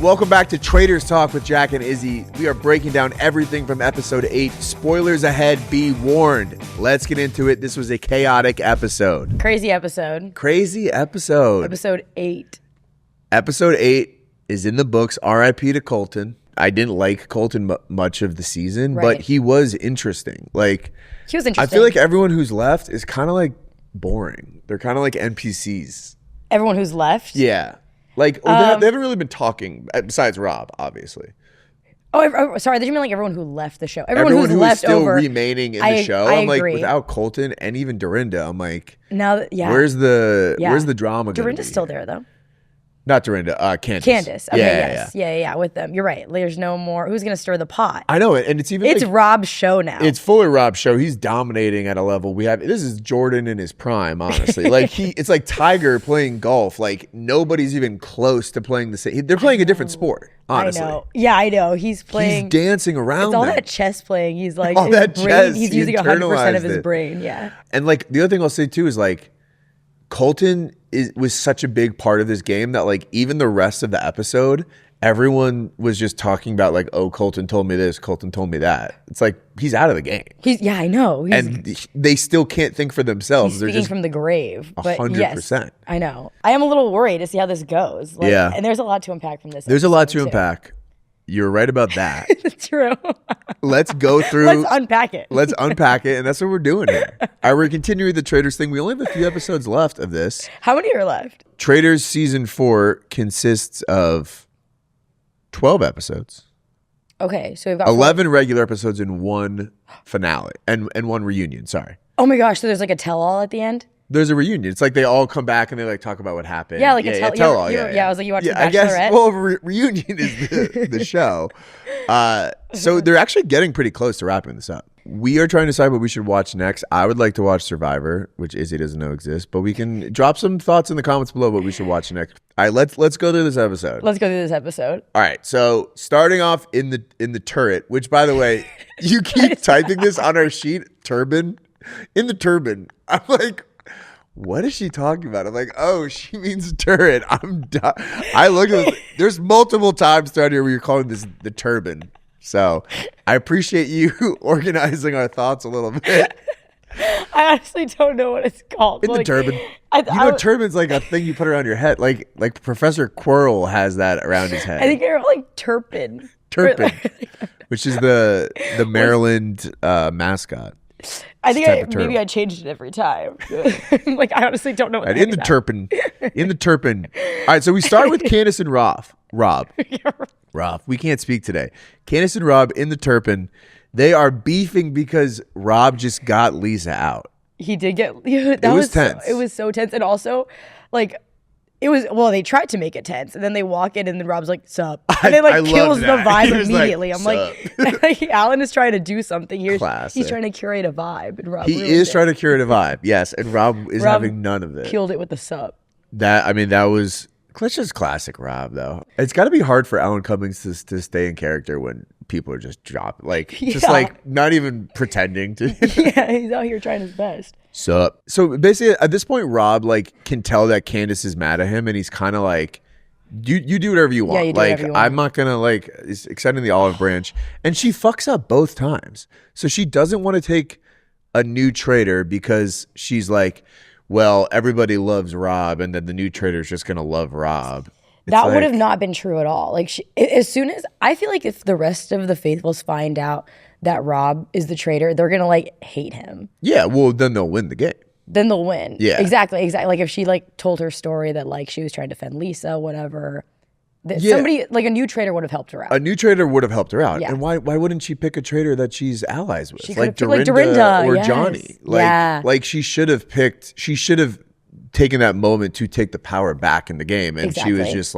Welcome back to Traitors Talk with Jack and Izzy. We are breaking down everything from episode 8. Spoilers ahead, be warned. Let's get into it. This was a chaotic episode. Crazy episode. Episode 8. Episode 8 is in the books. R.I.P. to Colton. I didn't like Colton much of the season, but he was interesting. He was interesting. I feel like everyone who's left is kind of boring. They're kind of like NPCs. Everyone who's left? Yeah. They haven't really been talking, besides Rob, obviously. Oh, sorry. Did you mean everyone who left the show? Everyone who's who left is still over, remaining in the show. I I'm agree. Without Colton and even Dorinda, I'm yeah. Where's the drama? Dorinda's still there though. Not Dorinda, Candace. Candace. Okay, yeah, with them. You're right. There's no more. Who's going to stir the pot? I know it, and it's Rob's show now. It's fully Rob's show. He's dominating at a level this is Jordan in his prime, honestly. It's like Tiger playing golf. Nobody's even close to playing the same. They're playing a different sport. Honestly. I know. Yeah, I know. He's playing. He's dancing around. It's all that chess playing. He's all that chess. He's using 100% of his brain. Yeah. And the other thing I'll say too is Colton was such a big part of this game that even the rest of the episode, everyone was just talking about oh, Colton told me this, Colton told me that. It's he's out of the game. I know. And they still can't think for themselves. They're speaking from the grave. 100%. Yes, I know. I am a little worried to see how this goes. And there's a lot to unpack from this. There's a lot to unpack. You're right about that. True. Let's go through. Let's unpack it. Let's unpack it, and that's what we're doing here. All right, we're continuing the Traitors thing. We only have a few episodes left of this. How many are left? Traitors season 4 consists of 12 episodes. Okay, so we've got 11 regular episodes and one finale and one reunion. Sorry. Oh my gosh! So there's a tell-all at the end. There's a reunion. It's they all come back and they talk about what happened. Yeah, a tell-all. Yeah, I was you watched The Bachelorette. I guess. Reunion is the show. So they're actually getting pretty close to wrapping this up. We are trying to decide what we should watch next. I would like to watch Survivor, which Izzy doesn't know exists, but we can drop some thoughts in the comments below what we should watch next. All right, let's go through this episode. All right, so starting off in the turret, which by the way, you keep typing this on our sheet, turban. In the turban. I'm what is she talking about? I'm oh, she means turret. I'm done. I look at this. There's multiple times throughout here where you're calling this the turban. So I appreciate you organizing our thoughts a little bit. I honestly don't know what it's called. In the turban. Turban's a thing you put around your head. Like Professor Quirrell has that around his head. I think you're Turpin. Turpin, which is the Maryland mascot. I think maybe I changed it every time. I honestly don't know what in the turpin. All right, so we start with Candace and Rob. Rob, we can't speak today. Candace and Rob in the turpin. They are beefing because Rob just got Lisa out. He did get. It was tense. It was so tense, and also it was, they tried to make it tense, and then they walk in, and then Rob's sup. And it kills the vibe immediately. I'm Alan is trying to do something here. He's trying to curate a vibe. And Rob trying to curate a vibe, yes. And Rob is having none of it. Killed it with the sup. That was just classic Rob, though. It's got to be hard for Alan Cummings to stay in character when people are just dropping. Not even pretending to. Yeah, he's out here trying his best. Sup. So basically, at this point, Rob can tell that Candace is mad at him, and he's kind of you do whatever you want. Yeah, you do whatever you want. I'm not gonna is extending the olive branch, and she fucks up both times. So she doesn't want to take a new traitor because she's well, everybody loves Rob, and then the new traitor is just gonna love Rob. That would have not been true at all. As soon as I feel if the rest of the faithfuls find out that Rob is the traitor, they're gonna hate him. Yeah, well, then they'll win the game. Then they'll win. Yeah, exactly. If she told her story that she was trying to defend Lisa, whatever. Somebody a new traitor would have helped her out. A new traitor would have helped her out. Yeah. And why wouldn't she pick a traitor that she's allies with? She Dorinda or yes. Johnny. She should have taken that moment to take the power back in the game, and she was just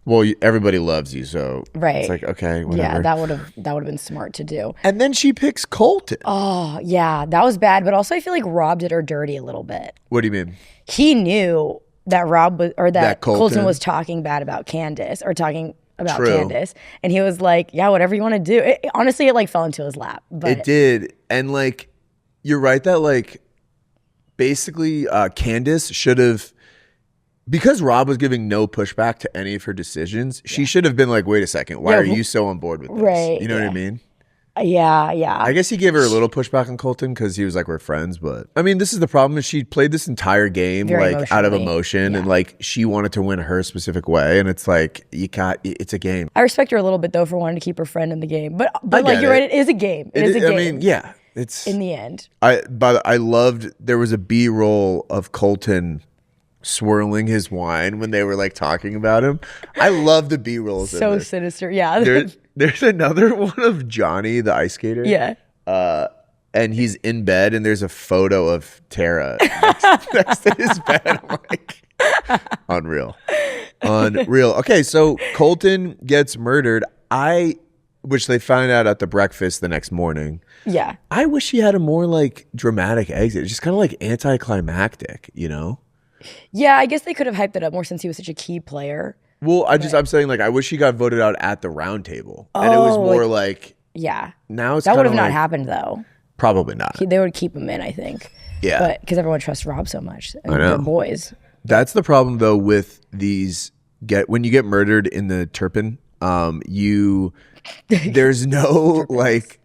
well, everybody loves you, so right. It's okay, whatever. Yeah, that would have been smart to do. And then she picks Colton. Oh yeah, that was bad. But also, I feel Rob did her dirty a little bit. What do you mean? He knew that Rob was, or that Colton was talking bad about Candace, or talking about Candace, and he was yeah, whatever you want to do. Honestly, it fell into his lap. But it did, and you're right that basically Candace should have because Rob was giving no pushback to any of her decisions, she should have been like, wait a second, why are you so on board with this? Right. You know what I mean? Yeah, yeah. I guess he gave her a little pushback on Colton because he was like, we're friends. But I mean, this is the problem is she played this entire game like out of emotion and like she wanted to win her specific way. And it's like, it's a game. I respect her a little bit though for wanting to keep her friend in the game. But like you're right, it is a game. It is a game. I mean, yeah. It's in the end. But I loved, there was a B-roll of Colton swirling his wine when they were like talking about him. I love the B-rolls. So sinister. Yeah. There's another one of Johnny, the ice skater. Yeah. And he's in bed and there's a photo of Tara next to his bed. I'm like, unreal. Okay, so Colton gets murdered. Which they find out at the breakfast the next morning. Yeah. I wish he had a more like dramatic exit. It's just kind of like anticlimactic, you know? Yeah, I guess they could have hyped it up more since he was such a key player. Well, I'm saying like I wish he got voted out at the round table. And it was more like yeah. Now it's that would have not happened though. Probably not. They would keep him in, I think. Yeah. But because everyone trusts Rob so much. I know. They're boys. That's the problem though with these when you get murdered in the Turpin, there's no like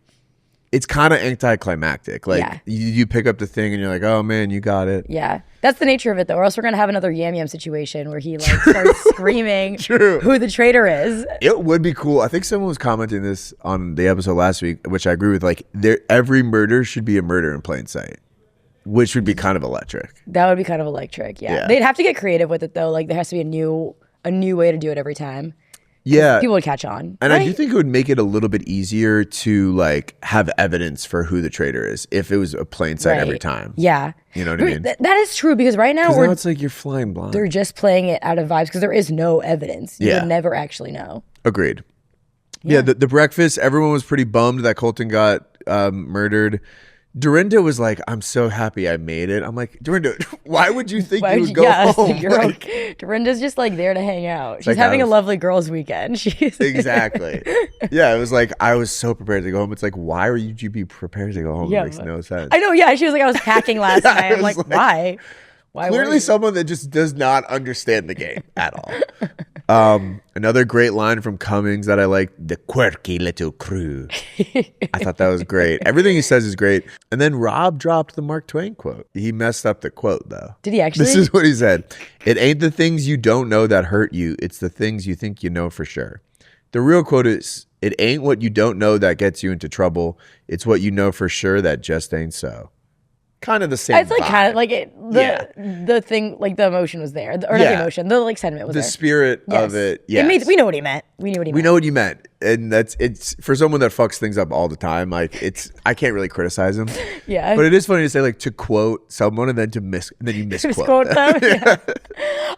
it's kind of anticlimactic. Like you pick up the thing and you're like, oh man, you got it. Yeah. That's the nature of it though. Or else we're gonna have another Yam Yam situation where he like starts screaming who the traitor is. It would be cool. I think someone was commenting this on the episode last week, which I agree with. Like every murder should be a murder in plain sight. Which would be kind of electric. That would be kind of electric, yeah. They'd have to get creative with it though. Like there has to be a new way to do it every time. Yeah. People would catch on. And right? I do think it would make it a little bit easier to like have evidence for who the traitor is if it was a plain sight every time. Yeah. You know what I mean? That is true because right now it's like you're flying blind. They're just playing it out of vibes because there is no evidence. You would never actually know. Agreed. Yeah, the breakfast, everyone was pretty bummed that Colton got murdered. Dorinda was like, I'm so happy I made it. I'm like, Dorinda, why would you think you would go home? Dorinda's just like there to hang out. She's having a lovely girls' weekend. Exactly. Yeah, it was like, I was so prepared to go home. It's like, why would you be prepared to go home? It makes no sense. I know, yeah. She was like, I was packing last night. I'm like, why? Clearly someone that just does not understand the game at all. Another great line from Cummings that I like, the quirky little crew. I thought that was great. Everything he says is great. And then Rob dropped the Mark Twain quote. He messed up the quote though. Did he actually? This is what he said. It ain't the things you don't know that hurt you. It's the things you think you know for sure. The real quote is, it ain't what you don't know that gets you into trouble. It's what you know for sure that just ain't so. Kind of the same. It's like kind of like the thing, like the emotion was there, or not the emotion, the like sentiment was there. The spirit of it. Yeah, we know what he meant. We know what he meant, and it's for someone that fucks things up all the time. Like I can't really criticize him. Yeah, but it is funny to say like to quote someone and then then you misquote them. Yeah.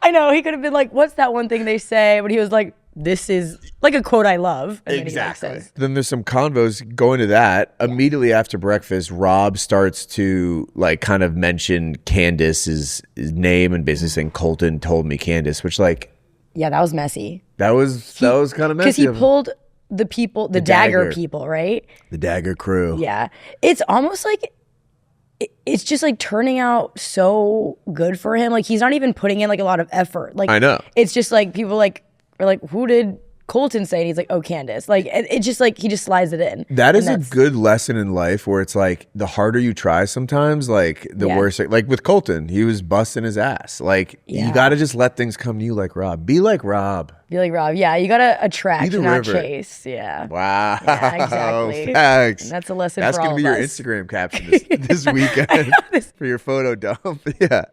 I know he could have been like, "What's that one thing they say?" But he was like, this is like a quote I love. And exactly. Then there's some convos going to that. Immediately after breakfast, Rob starts to like kind of mention Candace's name and business, and Colton told me Candace, which like, yeah, that was messy. That was kind of messy. Because he pulled the people, the dagger people, right? The dagger crew. Yeah. It's almost like it's just like turning out so good for him. Like he's not even putting in like a lot of effort. Like I know. It's just like people like are like, who did Colton say? And he's like, oh, Candace. Like it's just like he just slides it in. That is a good lesson in life where it's like the harder you try sometimes, like the worse. Like with Colton, he was busting his ass. Like you got to just let things come to you like Rob. Be like Rob. Be like Rob. Yeah, you got to attract, not chase. Yeah. Wow. Yeah, exactly. Facts. And that's a lesson that's for all of us. That's going to be your Instagram caption this weekend for your photo dump. Yeah.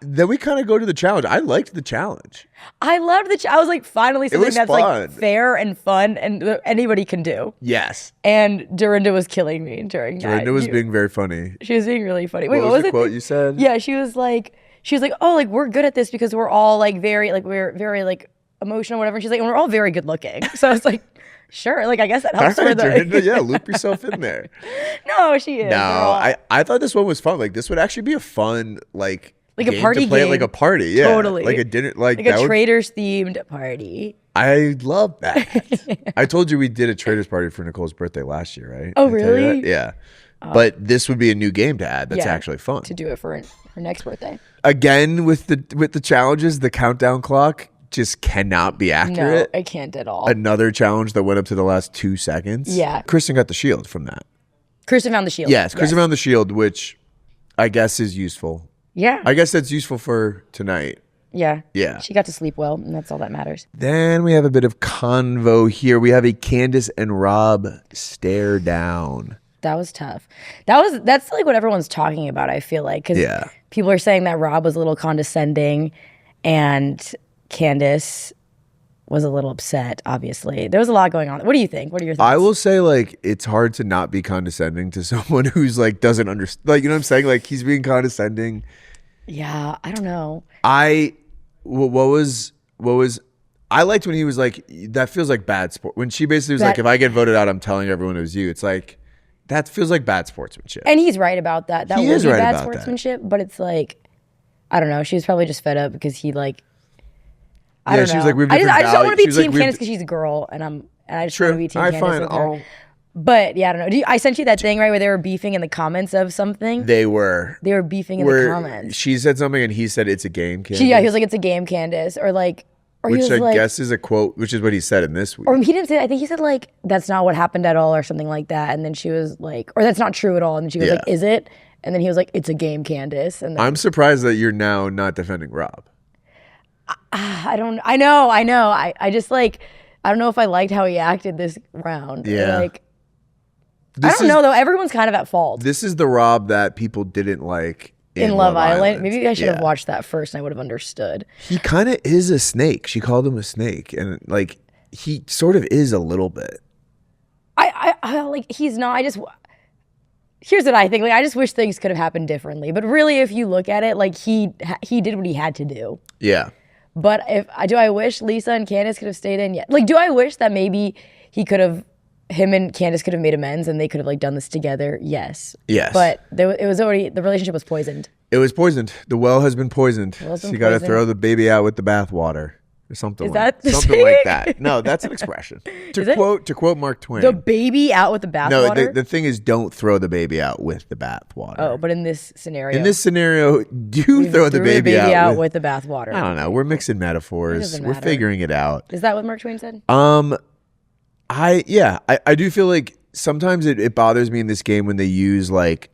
Then we kind of go to the challenge. I liked the challenge. I loved the challenge. I was like, finally something that's fun. Like fair and fun and anybody can do. Yes. And Dorinda was killing me during that. Dorinda was being very funny. She was being really funny. Wait, what was the quote you said? Yeah, she was like, oh, like we're good at this because we're all like we're very like emotional, whatever. And she's like, and we're all very good looking. So I was like, sure, like I guess that helps for the Dorinda, yeah, loop yourself in there. No, she is. No, I thought this one was fun. Like this would actually be a fun like a party play game. Like a party, yeah. Totally. Like a dinner, like a Traitors themed party. I love that. I told you we did a Traitors party for Nicole's birthday last year, right? Oh, really? Yeah. But this would be a new game to add. That's actually fun. To do it for Her next birthday. Again, with the challenges, the countdown clock just cannot be accurate. No, it can't at all. Another challenge that went up to the last 2 seconds. Yeah. Kristen got the shield from that. Kristen found the shield. Yes, Kristen found the shield, which I guess is useful. Yeah. I guess that's useful for tonight. Yeah. Yeah. She got to sleep well, and that's all that matters. Then we have a bit of convo here. We have a Candace and Rob stare down. That was tough. That's like what everyone's talking about, I feel like. Because people are saying that Rob was a little condescending and Candace was a little upset, obviously. There was a lot going on. What do you think? What are your thoughts? I will say, like, it's hard to not be condescending to someone who's, like, doesn't understand. Like, you know what I'm saying? Like, he's being condescending. Yeah, I don't know. What was I liked when he was like, that feels like bad sport. When she basically was like, if I get voted out, I'm telling everyone it was you. It's like, that feels like bad sportsmanship. And he's right about that. That he would is be right bad about sportsmanship, but it's like, I don't know. She was probably just fed up because he like, I don't know. She was like, I just don't want to be Team Candace because she's a girl, and I just want to be Team Candace. All right, fine. But yeah, I don't know. I sent you that thing right where they were beefing in the comments of something. They were beefing in the comments. She said something and he said it's a game, Candace. He was like it's a game, Candace, or like, or which he was I guess is a quote, which is what he said in this week. Or he didn't say. I think he said like that's not what happened at all, or something like that. And then she was like, or that's not true at all. And then she was like, is it? And then he was like, it's a game, Candace. And then, I'm surprised that you're now not defending Rob. I don't. I know. I just like. I don't know if I liked how he acted this round. Yeah. Like, I don't know though. Everyone's kind of at fault. This is the Rob that people didn't like in Love Island. Maybe I should have watched that first and I would have understood. He kind of is a snake. She called him a snake, and like he sort of is a little bit. I like he's not. Here's what I think. Like I just wish things could have happened differently. But really, if you look at it, like he did what he had to do. Yeah. But do I wish Lisa and Candace could have stayed in? Yeah. Like, do I wish that maybe him and Candace could have made amends and they could have like done this together? Yes. Yes. But it was already, the relationship was poisoned. It was poisoned. The well has been poisoned. So you got to throw the baby out with the bathwater. Or something like that. No, that's an expression. To quote Mark Twain. The baby out with the bathwater? No, the thing is, don't throw the baby out with the bathwater. Oh, but in this scenario, do throw the baby out with the bathwater. I don't know. We're mixing metaphors. We're figuring it out. Is that what Mark Twain said? I do feel like sometimes it bothers me in this game when they use like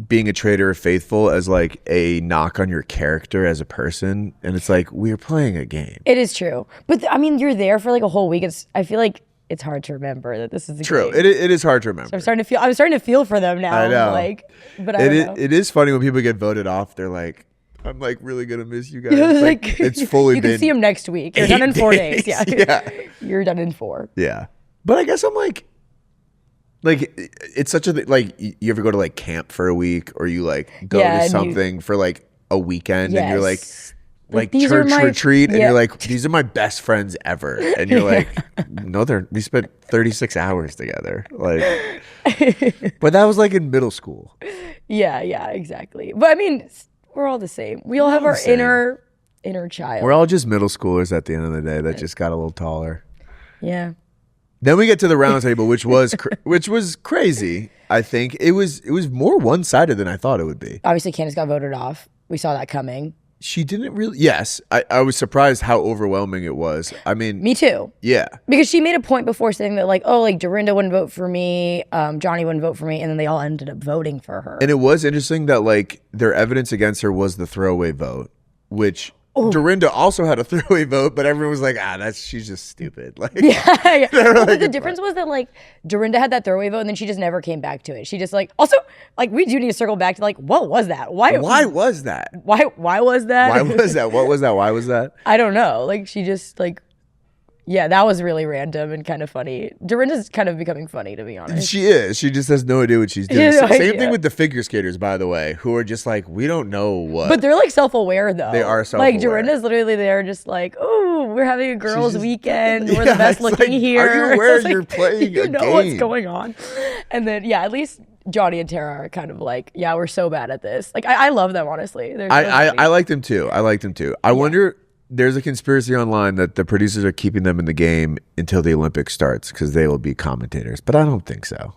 being a traitor or faithful as like a knock on your character as a person, and it's like we're playing a game. It is true, but I mean, you're there for like a whole week. I feel like it's hard to remember that this is a true. game. It is hard to remember. So I'm starting to feel for them now. I know. Like, but I don't know. It is funny when people get voted off. They're like, I'm like really gonna miss you guys. Like, it's fully. You can see them next week. You're done in 4 days. Yeah. You're done in 4. Yeah, but I guess I'm like it's such a like you ever go to like camp for a week or you like go to something for like a weekend and you're like church retreat and you're like, these are my best friends ever, and you're like, no, we spent 36 hours together, like, but that was like in middle school. Yeah, exactly. But I mean, we're all the same. We all have our inner child. We're all just middle schoolers at the end of the day that just got a little taller. Yeah. Then we get to the round table, which was crazy. I think it was more one-sided than I thought it would be. Obviously, Candace got voted off. We saw that coming. She didn't really. Yes, I was surprised how overwhelming it was. I mean, me too. Yeah, because she made a point before saying that like, oh, like Dorinda wouldn't vote for me, Johnny wouldn't vote for me, and then they all ended up voting for her. And it was interesting that like their evidence against her was the throwaway vote, which. Ooh. Dorinda also had a throwaway vote, but everyone was like, she's just stupid. Like, yeah. Well, like, the difference was that like Dorinda had that throwaway vote and then she just never came back to it. She just like, also like we do need to circle back to like, what was that? Why was that? Why was that? Why was that? What was that? Why was that? I don't know. Like she just like, yeah, that was really random and kind of funny. Dorinda's kind of becoming funny, to be honest. She is. She just has no idea what she's doing. Same thing with the figure skaters, by the way, who are just like, we don't know what. But they're like self-aware, though. They are self-aware. Like Dorinda's literally there just like, oh, we're having a girls' weekend. We're the best looking like, here. Are you aware you're playing a game? You know what's going on. And then, yeah, at least Johnny and Tara are kind of like, yeah, we're so bad at this. Like, I love them, honestly. I like them, too. I wonder... There's a conspiracy online that the producers are keeping them in the game until the Olympics starts because they will be commentators. But I don't think so.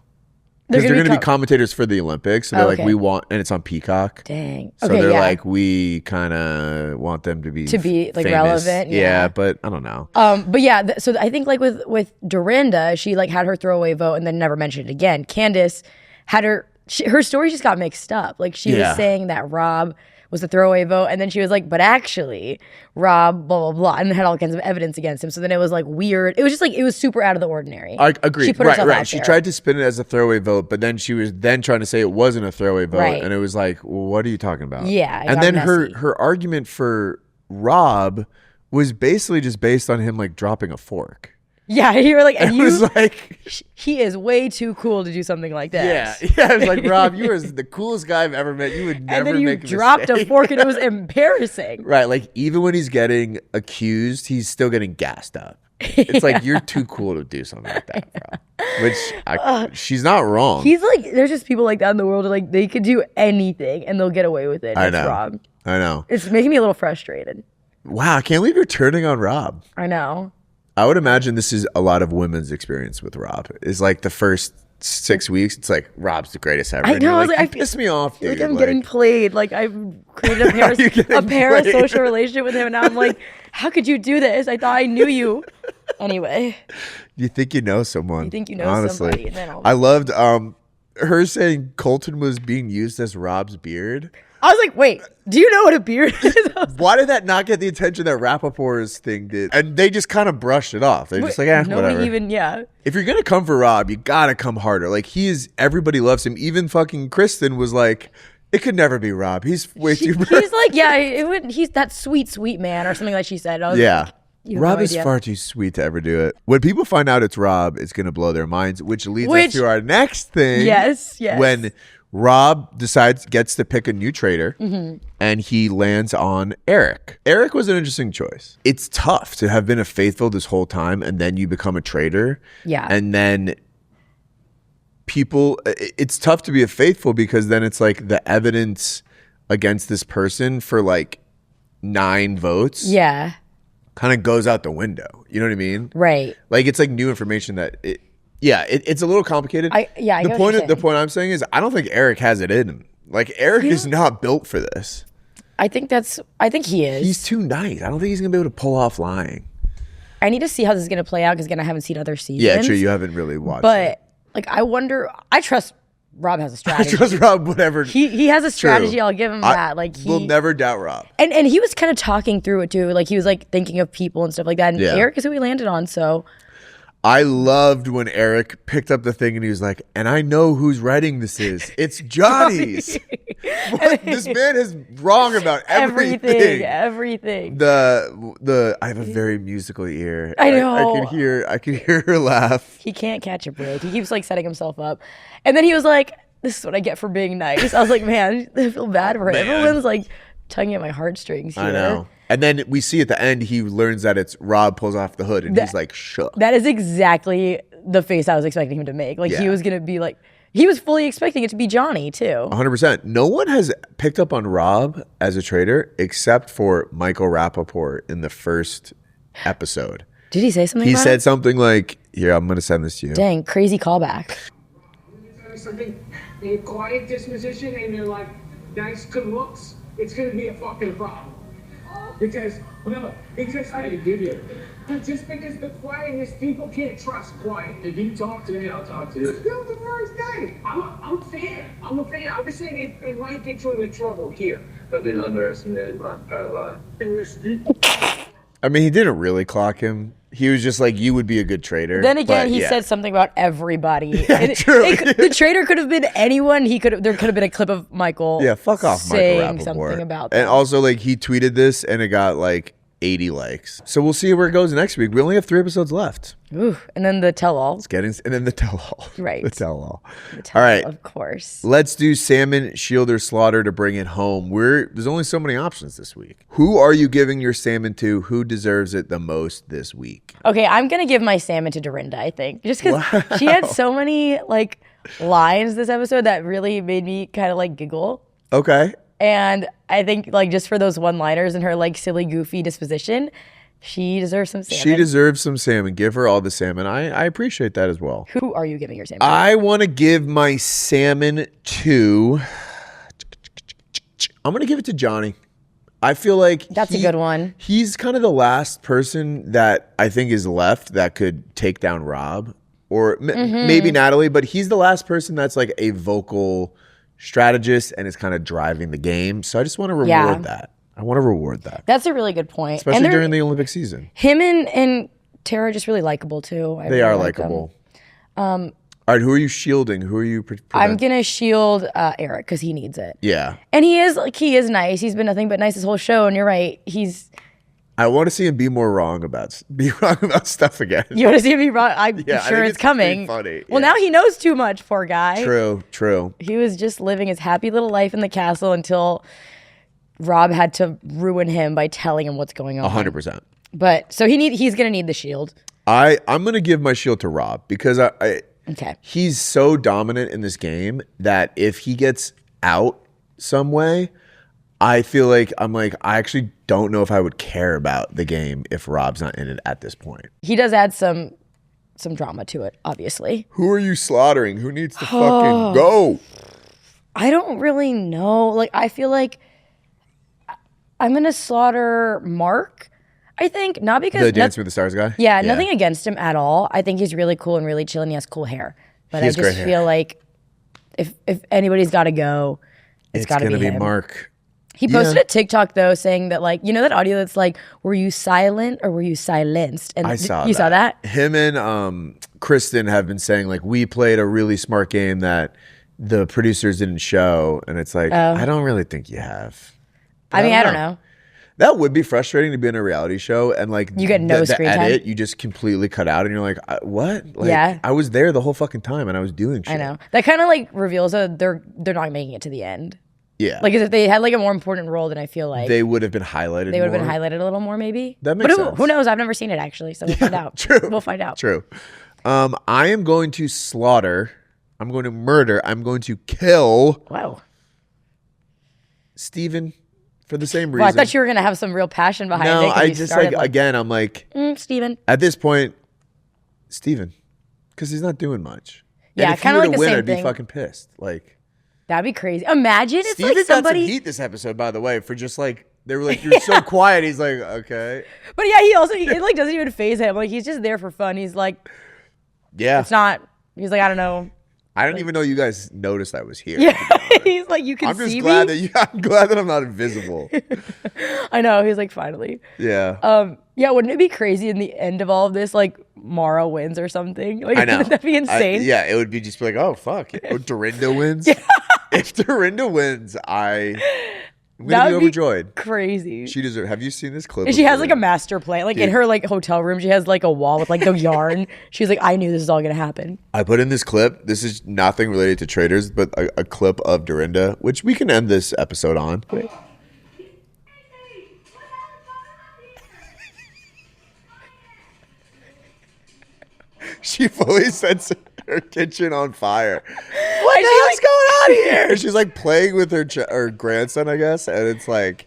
Because they're going to be commentators for the Olympics. So they're like, we want, and it's on Peacock. Dang. So they're like, we kind of want them to be like famous. Relevant. Yeah, but I don't know. But yeah, so I think like with Dorinda, she like had her throwaway vote and then never mentioned it again. Candace had her story just got mixed up. Like she was saying that Rob was the throwaway vote, and then she was like, but actually Rob blah blah blah, and had all kinds of evidence against him. So then it was like weird. It was just like, it was super out of the ordinary. I agree. She put herself out she tried to spin it as a throwaway vote, but then she was then trying to say it wasn't a throwaway vote, and it was like, well, what are you talking about? Yeah, and then her argument for Rob was basically just based on him like dropping a fork. Yeah, you were like, and you was like, he is way too cool to do something like that. Yeah. I was like, Rob, you are the coolest guy I've ever met. You would never make a mistake. And then you dropped a fork, and it was embarrassing. Right, like even when he's getting accused, he's still getting gassed up. It's like, you're too cool to do something like that, bro. Which she's not wrong. He's like, there's just people like that in the world. Like they could do anything and they'll get away with it. I know. Rob. I know. It's making me a little frustrated. Wow, I can't believe you're turning on Rob. I know. I would imagine this is a lot of women's experience with Rob. Is like the first 6 weeks, it's like, Rob's the greatest ever. I know. I was like, piss me off, dude. Like I'm getting played. Like I've created a parasocial relationship with him, and now I'm like, how could you do this? I thought I knew you. Anyway. You think you know someone. You think you know honestly. somebody. I loved her saying Colton was being used as Rob's beard. I was like, wait, do you know what a beard is? Why did that not get the attention that Rappaport's thing did? And they just kind of brushed it off. They're just like, whatever. If you're going to come for Rob, you got to come harder. Like, everybody loves him. Even fucking Kristen was like, it could never be Rob. He's way too bright. He's like, he's that sweet, sweet man, or something like she said. I was like, Rob is far too sweet to ever do it. When people find out it's Rob, it's going to blow their minds, which leads us to our next thing. Yes. When Rob gets to pick a new traitor, and he lands on Eric. Eric was an interesting choice. It's tough to have been a faithful this whole time, and then you become a traitor. Yeah. And then it's tough to be a faithful, because then it's like the evidence against this person for like 9 votes. Yeah. Kind of goes out the window. You know what I mean? Right. Like, it's like new information that it's a little complicated. The point I'm saying is, I don't think Eric has it in him. Like, Eric is not built for this. I think he is. He's too nice. I don't think he's gonna be able to pull off lying. I need to see how this is gonna play out, because again, I haven't seen other seasons. Yeah, true. You haven't really watched. But like, I wonder. I trust Rob has a strategy. I trust Rob. Whatever. He has a strategy. True. I'll give him that. Like, we'll never doubt Rob. And he was kind of talking through it too. Like, he was like thinking of people and stuff like that. And Eric is who he landed on. So I loved when Eric picked up the thing and he was like, and I know whose writing this is. It's Johnny's. This man is wrong about everything. Everything. I have a very musical ear. I know. I could hear her laugh. He can't catch a break. He keeps like setting himself up. And then he was like, this is what I get for being nice. I was like, man, I feel bad for him. Everyone's like tugging at my heartstrings here. I know. And then we see at the end, he learns that it's Rob pulls off the hood, and he's like shook. That is exactly the face I was expecting him to make. Like, he was going to be like, he was fully expecting it to be Johnny too. 100%. No one has picked up on Rob as a traitor except for Michael Rappaport in the first episode. Did he say something? He said something like, here, I'm going to send this to you. Dang, crazy callback. Something, a quiet disposition, and they're like nice, good looks, it's going to be a fucking problem. Because the quietness, people can't trust quiet. If you talk to me, I'll talk to you. That was the first day. I'm a fan. I'm just saying it might get you into trouble here. I've been underestimated my entire life. I mean, he didn't really clock him. He was just like, you would be a good traitor. Then again, he said something about everybody. Yeah, true. The traitor could have been anyone. There could have been a clip of Michael. Yeah, fuck off, saying Michael Rappaport. Something about that. And also, like, he tweeted this and it got like 80 likes. So we'll see where it goes next week. We only have 3 episodes left. Ooh, and then the tell-all. And then the tell-all. Right. The tell-all. All right. Of course. Let's do salmon, shield, or slaughter to bring it home. There's only so many options this week. Who are you giving your salmon to? Who deserves it the most this week? Okay, I'm going to give my salmon to Dorinda, I think. Just because she had so many like lines this episode that really made me kind of like giggle. Okay. And I think like just for those one-liners and her like silly, goofy disposition, She deserves some salmon. She deserves some salmon. Give her all the salmon. I appreciate that as well. Who are you giving your salmon? I want to give my salmon to. I'm going to give it to Johnny. I feel like that's a good one. He's kind of the last person that I think is left that could take down Rob or maybe Natalie, but he's the last person that's like a vocal strategist and is kind of driving the game. So I just want to reward that. I want to reward that. That's a really good point. Especially during the Olympic season. Him and Tara are just really likable too. They are likable. All right, who are you shielding? Who are you I'm going to shield Eric because he needs it. Yeah. And he is nice. He's been nothing but nice this whole show. And you're right. I want to see him be wrong about stuff again. You want to see him be wrong? I'm sure it's coming. Funny. Well, now he knows too much, poor guy. True. He was just living his happy little life in the castle until Rob had to ruin him by telling him what's going on. 100%. But so he's going to need the shield. I'm going to give my shield to Rob because okay. He's so dominant in this game that if he gets out some way, I feel like I actually don't know if I would care about the game if Rob's not in it at this point. He does add some drama to it, obviously. Who are you slaughtering? Who needs to fucking go? I don't really know. Like, I feel like I'm going to slaughter Mark, I think. Not because... The Dance with the Stars guy? Yeah, nothing against him at all. I think he's really cool and really chill and he has cool hair. But I just feel like if anybody's got to go, it's got to be him. It's going to be Mark. He posted a TikTok, though, saying that, like, you know that audio that's like, were you silent or were you silenced? And I saw you saw that? Him and Kristen have been saying, like, we played a really smart game that the producers didn't show. And it's like, I don't really think you have. I don't know. That would be frustrating to be in a reality show and like you get no screen time. Edit, you just completely cut out and you're like, what? Like, I was there the whole fucking time and I was doing shit. I know. That kind of like reveals that they're not making it to the end. Yeah. Like if they had like a more important role, then I feel like they would have been highlighted. They would have been highlighted a little more, maybe. That makes sense. Who knows? I've never seen it actually, so we'll find out. True. We'll find out. True. I am going to slaughter. I'm going to murder. I'm going to kill. Wow. Steven. For the same reason. Well, I thought you were going to have some real passion behind it. No, I just like, again, I'm like. Steven. At this point, Steven. Because he's not doing much. Yeah, kind of like the win, same I'd thing. be fucking pissed. Like. That'd be crazy. Imagine it's Steven like somebody. got some heat this episode, by the way, for just like, they were like, you're so quiet. He's like, okay. But yeah, it like doesn't even faze him. Like he's just there for fun. He's like. Yeah. It's not. He's like, I don't know. I didn't even know you guys noticed I was here. Yeah, he's like, you can see me. I'm glad that I'm not invisible. I know. He's like, finally. Yeah. Yeah. Wouldn't it be crazy in the end of all of this, like Mara wins or something? Like, I know. Wouldn't that be insane? Yeah, it would be just like, oh fuck, Dorinda wins. If Dorinda wins, I'm gonna be overjoyed. Crazy. She deserves. Have you seen this clip? She has like a master plan. Like in her like hotel room, she has like a wall with like the yarn. She's like, I knew this was all gonna happen. I put in this clip. This is nothing related to Traitors, but a clip of Dorinda, which we can end this episode on. Wait. She fully sets her kitchen on fire. What the hell's going on here? She's like playing with her grandson, I guess, and it's like,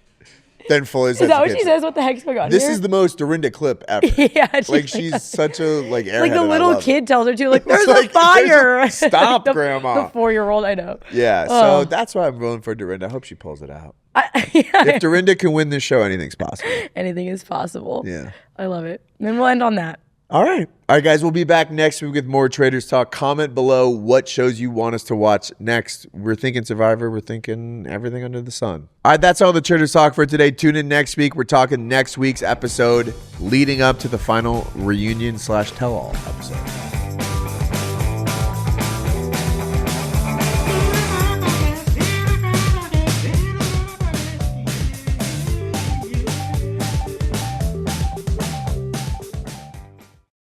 then fully sets Is that what kitchen. she says? What the heck's going on This here? is the most Dorinda clip ever. Yeah, she's such a like airhead. Like the little kid tells her to, like, there's like, a fire. Stop, Grandma. The 4-year-old, I know. Yeah, so that's why I'm voting for Dorinda. I hope she pulls it out. If Dorinda can win this show, anything's possible. Anything is possible. Yeah. I love it. And then we'll end on that. All right, guys, we'll be back next week with more Traitors Talk. Comment below what shows you want us to watch next. We're thinking Survivor. We're thinking everything under the sun. All right, that's all the Traitors Talk for today. Tune in next week. We're talking next week's episode leading up to the final reunion / tell-all episode.